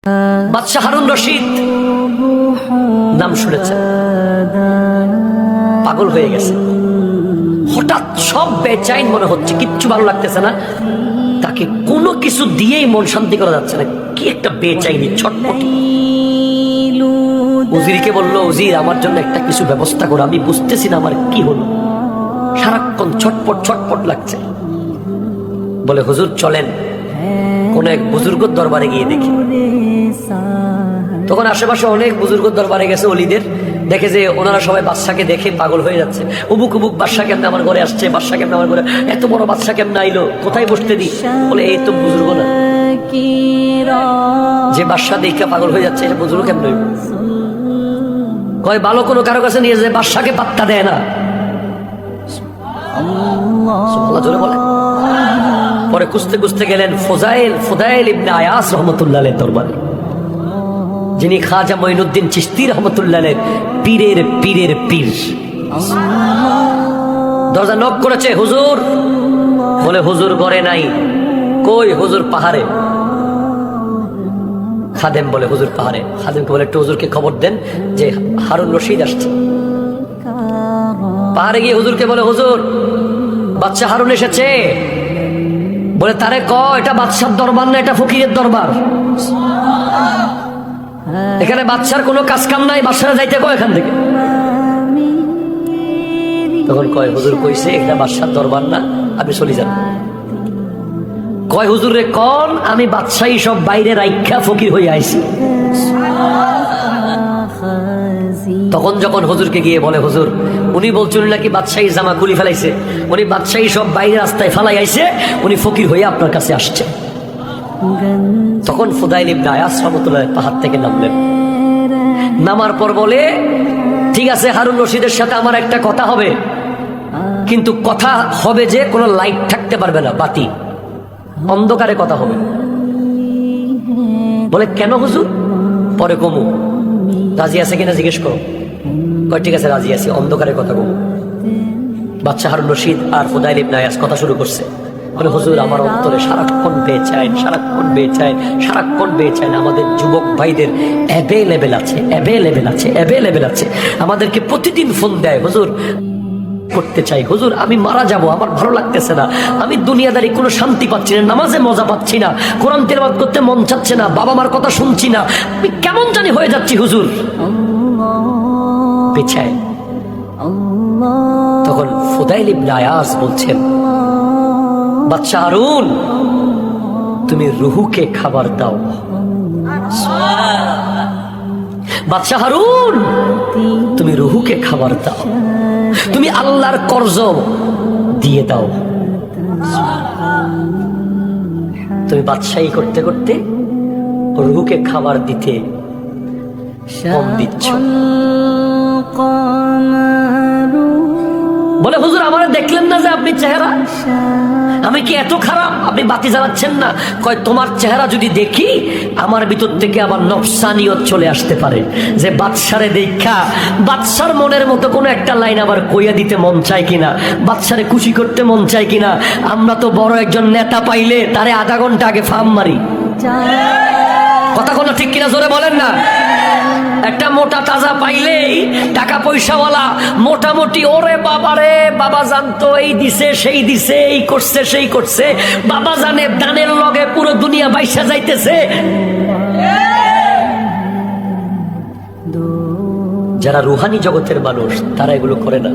বাদশাহ হারুন রশিদ নাম শুনেছেন, পাগল হয়ে গেছে। হঠাৎ সব বেচাইন মনে হচ্ছে, কিচ্ছু ভালো লাগতেছে না তাকে, কোনো কিছু দিয়েই মন শান্তি করা যাচ্ছে না। কি একটা বেচাইনি, ছটপটি। উজিরকে বলল, উজির আমার জন্য একটা কিছু ব্যবস্থা করো, আমি বুঝতেছি না আমার কি হলো, সারাক্ষণ ছটপট ছটপট লাগছে। বলে, হুজুর চলেন কোন এক বুজুর্গর দরবারে গিয়ে দেখি। তখন আশেপাশে অনেক বুজুর্গর দরবারে গেছে অলিদের, দেখে যে ওনারা সবাই বাদশাকে দেখে পাগল হয়ে যাচ্ছে। উবুক উবুক, বাদশা কেমনে আমার ঘরে আসছে, বাদশা কেমনে আমার ঘরে, এত বড় বাদশা কেমনে আইলো, কোথায় বসতে দি? বলে, এই তো বুজুর্গ না, যে বাদশা দেখে পাগল হয়ে যাচ্ছে এটা বুজুর্গ কেমন হইব? কয় ভালো কোনো কারো কাছে নিয়ে যায়, বাদশাকে পাত্তা দেয় না। জোরে বলে। পরে খুঁজতে খুঁজতে গেলেন ফুদাইল ইবনে আয়াস রহমতুল্লাহ দরবারে, যিনি খাজা মঈনুদ্দিন চিশতি রহমতুল্লাহ পীরের পীরের পীর। দরজা নক করেছে, হুজুর। বলে, হুজুর ঘরে নাই। কই? হুজুর পাহাড়ে। খাদেম বলে, হুজুর পাহাড়ে। খাদেমকে বলে, একটু হুজুরকে খবর দেন যে হারুন রশিদ আসছে। পাহাড়ে গিয়ে হুজুরকে বলে, হুজুর বাদশা হারুন এসেছে। বলে, তারে ক এটা বাদশার দরবার না, এটা ফকিরের দরবার। এখানে বাদশার কোনো কাজ কাম নাই, বাদশারা যাইতে কয় এখান থেকে। তখন কয়, হুজুর কইছে এটা বাদশার দরবার না, আপনি চলে যান। কয়, হুজুর রে কোন আমি বাদশাহী সব বাইরে রাইখা ফকির হয়ে আইছি। তখন যখন হুজুরকে গিয়ে বলে, হুজুর উনি বলছেন নাকি বাদশাহী জামা খুলি ফেলাইছে, উনি বাদশাহী সব বাইরে রাস্তায় ফেলাই আইছে, উনি ফকির হয়ে আপনার কাছে আসছে। তখন ফুদাইল ইবনে আয়াস রাহমাতুল্লাহ পাহাড় থেকে নামলেন। নামার পর বলে, ঠিক আছে হারুন রশিদের সাথে আমার একটা কথা হবে, কিন্তু কথা হবে যে কোনো লাইট থাকতে পারবে না, বাতি, অন্ধকারে কথা হবে। বলে, কেন হুজুর? পরে কমু, রাজি আছে কিনা জিজ্ঞেস করো। কয়, ঠিক আছে রাজি আছি, অন্ধকারে কথা কমু। বাদশা হারুন রশিদ আর ফুদাইল ইবনে আয়াস কথা শুরু করছে। বলে, হুজুর আমার অন্তরে সারাক্ষণ বেচাইন, সারাক্ষণ বেচাইন, সারাক্ষণ বেচাইন। আমাদের যুবক ভাইদের অ্যাভেলেবেল আছে, অ্যাভেলেবেল আছে, অ্যাভেলেবেল আছে, আমাদেরকে প্রতিদিন ফোন দেয়, হুজুর করতে চাই, হুজুর আমি মারা যাব, আমার ভালো লাগতেছে না, আমি দুনিয়াদারি কোনো শান্তি পাচ্ছি না, নামাজে মজা পাচ্ছি না, কোরআন তেলাওয়াত করতে মন চাচ্ছে না, বাবা মার কথা শুনছি না, আমি কেমন জানি হয়ে যাচ্ছি হুজুর, বেচায়। তখন ফুদাইল ইবনে আয়াস বলছেন, বাদশা হারুন তুমি রুহুকে খাবার দাও। বাদশা হারুন তুমি রুহুকে খাবার দাও, তুমি আল্লাহর কর্জ দিয়ে দাও। তুমি বাদশাহী করতে করতে রুহুকে খাবার দিতে কম দিচ্ছ। বলে, হুজুর আমার দেখলেন না যে আপনি চেহারা, আমি কি এত খারাপ, আপনি বাতি জ্বালাচ্ছেন না? কয়, তোমার চেহারা যদি দেখি আমার ভিতর থেকে আবার নফসানিয়ত চলে আসতে পারে, যে বাদশারে দেখা বাদশার মনের মতো কোনো একটা লাইন আবার কইয়া দিতে মন চায় কিনা, বাদশারে খুশি করতে মন চায় কিনা। আমরা তো বড় একজন নেতা পাইলে তারে আধা ঘন্টা আগে ফার্ম মারি, কথা কোনো ঠিক কিনা জোরে বলেন না। একটা মোটা তাজা পাইলেই টাকা পয়সাওয়ালা মোটামুটি, ওরে বাবা রে, বাবা জানতো এই দিছে সেই দিছে, এই করছে সেই করছে, বাবা জানে দানের লগে পুরো দুনিয়া বাইসা যাইতেছে। যারা রুহানি জগতের মানুষ তারা এগুলো করে না।